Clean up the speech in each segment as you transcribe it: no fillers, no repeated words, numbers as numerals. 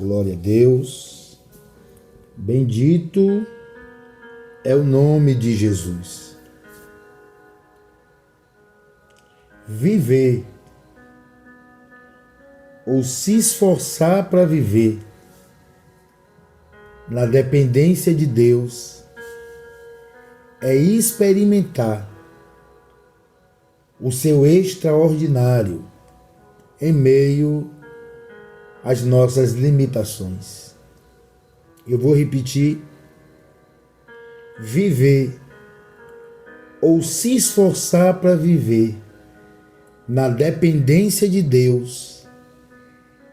Glória a Deus. Bendito é o nome de Jesus. Viver ou se esforçar para viver na dependência de Deus é experimentar o seu extraordinário em meio às nossas limitações. Eu vou repetir: viver ou se esforçar para viver na dependência de Deus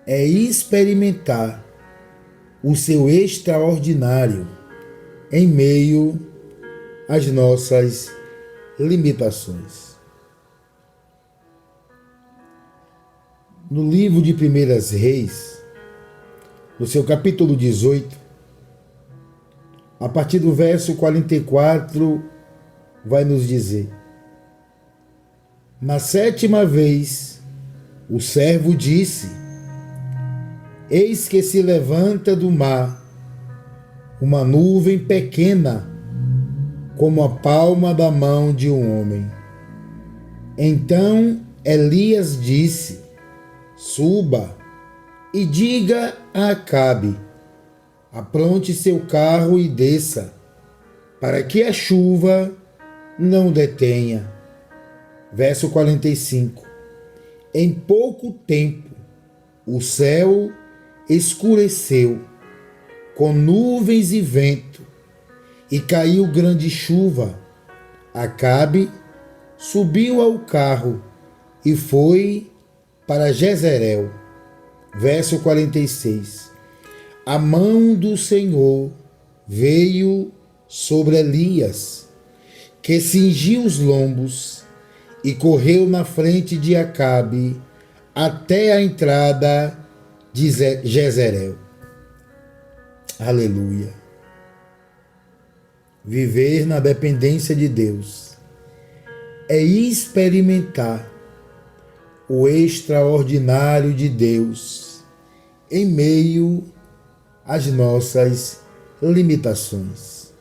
é experimentar o seu extraordinário em meio às nossas limitações. No livro de 1 Reis, no seu capítulo 18, a partir do verso 44, vai nos dizer: na 7ª vez, o servo disse: eis que se levanta do mar uma nuvem pequena, como a palma da mão de um homem. Então Elias disse: suba e diga a Acabe: apronte seu carro e desça, para que a chuva não detenha. Verso 45. Em pouco tempo o céu escureceu com nuvens e vento, e caiu grande chuva. Acabe subiu ao carro e foi para Jezreel. Verso 46. A mão do Senhor veio sobre Elias, que cingiu os lombos e correu na frente de Acabe até a entrada de Jezreel. Aleluia. Viver na dependência de Deus é experimentar o extraordinário de Deus em meio às nossas limitações.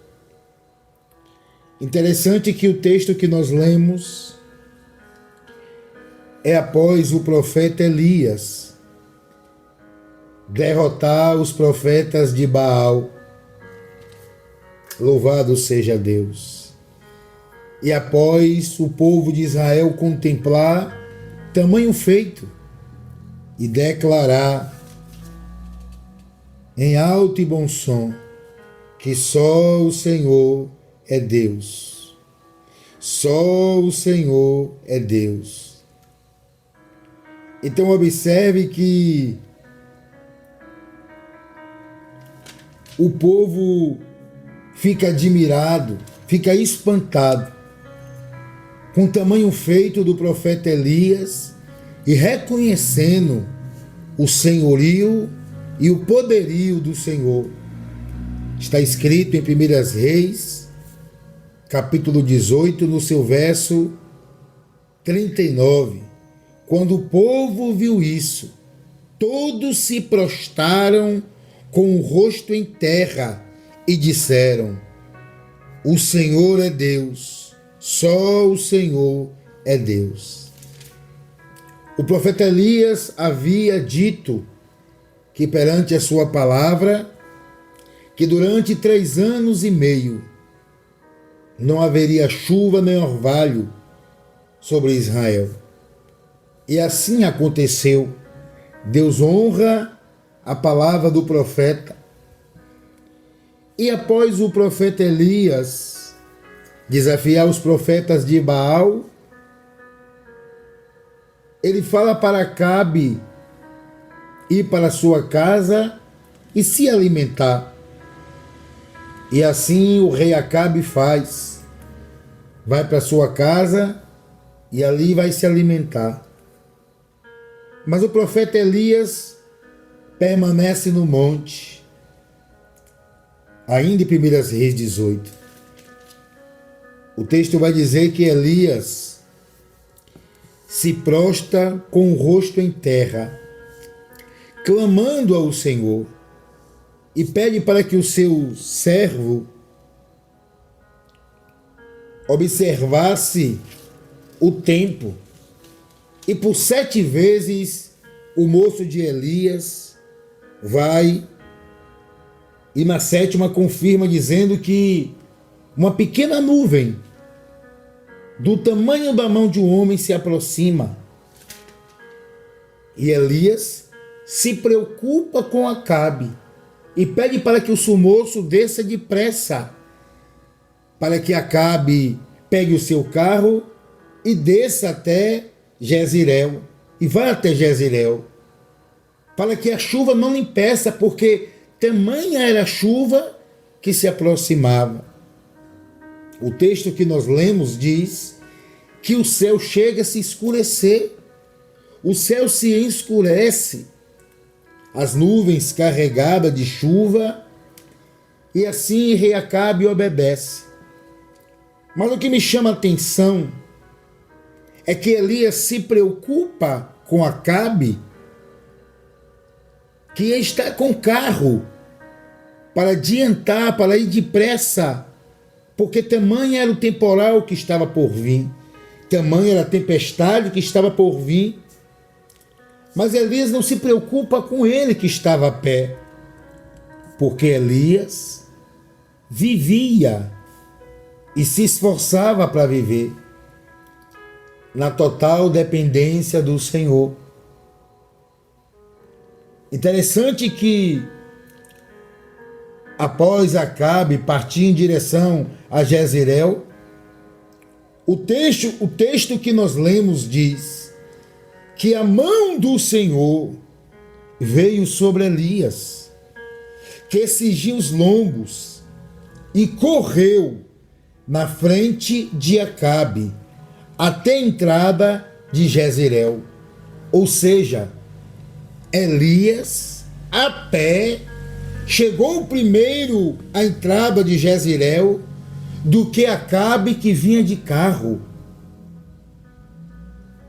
Interessante que o texto que nós lemos é após o profeta Elias derrotar os profetas de Baal. Louvado seja Deus. E após o povo de Israel contemplar tamanho feito e declarar em alto e bom som que só o Senhor é Deus. Só o Senhor é Deus. Então observe que o povo fica admirado, fica espantado com o tamanho feito do profeta Elias e reconhecendo o senhorio e o poderio do Senhor. Está escrito em 1 Reis, capítulo 18, no seu verso 39. Quando o povo viu isso, todos se prostraram com o rosto em terra e disseram: o Senhor é Deus, só o Senhor é Deus. O profeta Elias havia dito que perante a sua palavra, que durante 3 anos e meio não haveria chuva nem orvalho sobre Israel. E assim aconteceu. Deus honra a palavra do profeta. E após o profeta Elias desafiar os profetas de Baal, ele fala para Acabe ir para sua casa e se alimentar. E assim o rei Acabe faz. Vai para sua casa e ali vai se alimentar. Mas o profeta Elias permanece no monte. Ainda em 1 Reis 18. O texto vai dizer que Elias se prostra com o rosto em terra, clamando ao Senhor. e pede para que o seu servo observasse o tempo. E por 7 vezes o moço de Elias vai e na 7ª confirma dizendo que uma pequena nuvem do tamanho da mão de um homem se aproxima. E Elias se preocupa com Acabe e pede para que o sumoço desça depressa, para que Acabe pegue o seu carro e desça até Jezreel, e vai até Jezreel, para que a chuva não lhe impeça, porque tamanha era a chuva que se aproximava. O texto que nós lemos diz que o céu chega a se escurecer, o céu se escurece, as nuvens carregadas de chuva, e assim rei Acabe obedece. Mas o que me chama a atenção é que Elias se preocupa com Acabe, que está com carro para adiantar, para ir depressa, porque tamanho era o temporal que estava por vir, tamanho era a tempestade que estava por vir. Mas Elias não se preocupa com ele que estava a pé, porque Elias vivia e se esforçava para viver na total dependência do Senhor. Interessante que após Acabe partir em direção a Jezreel, o texto que nós lemos diz que a mão do Senhor veio sobre Elias, que cingiu os lombos e correu na frente de Acabe até a entrada de Jezreel. Ou seja, Elias, a pé, chegou primeiro à entrada de Jezreel do que Acabe, que vinha de carro.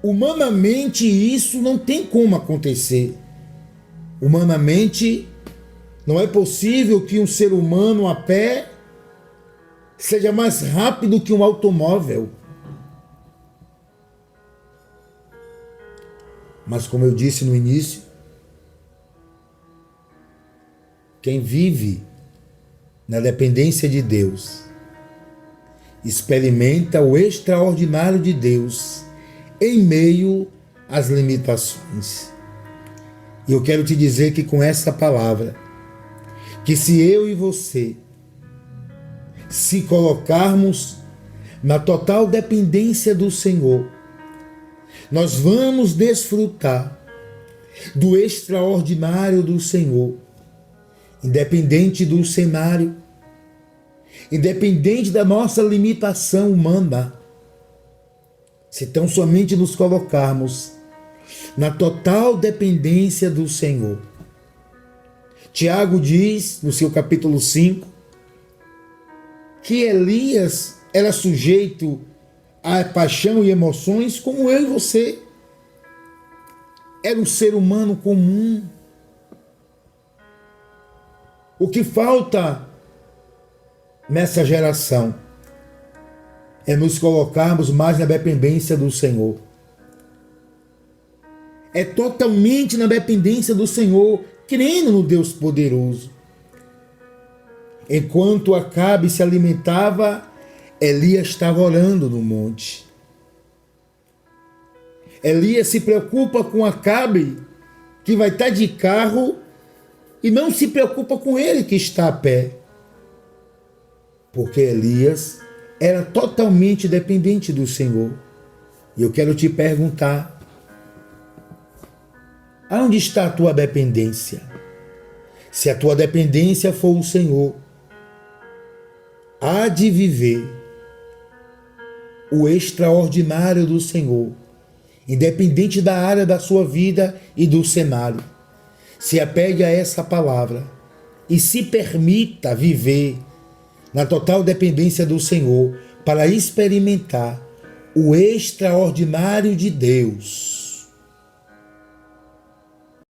Humanamente isso não tem como acontecer. Humanamente não é possível que um ser humano a pé seja mais rápido que um automóvel. Mas como eu disse no início, quem vive na dependência de Deus experimenta o extraordinário de Deus em meio às limitações. E eu quero te dizer que com essa palavra, que se eu e você se colocarmos na total dependência do Senhor, nós vamos desfrutar do extraordinário do Senhor, independente do cenário, independente da nossa limitação humana. Se tão somente nos colocarmos na total dependência do Senhor. Tiago diz, no seu capítulo 5, que Elias era sujeito a paixão e emoções como eu e você. Era um ser humano comum. O que falta nessa geração é nos colocarmos mais na dependência do Senhor. É totalmente na dependência do Senhor, crendo no Deus poderoso. Enquanto Acabe se alimentava, Elias estava orando no monte. Elias se preocupa com Acabe, que vai estar de carro, e não se preocupa com ele que está a pé. Porque Elias era totalmente dependente do Senhor. E eu quero te perguntar, aonde está a tua dependência? Se a tua dependência for o Senhor, há de viver o extraordinário do Senhor, independente da área da sua vida e do cenário. Se apegue a essa palavra e se permita viver na total dependência do Senhor para experimentar o extraordinário de Deus.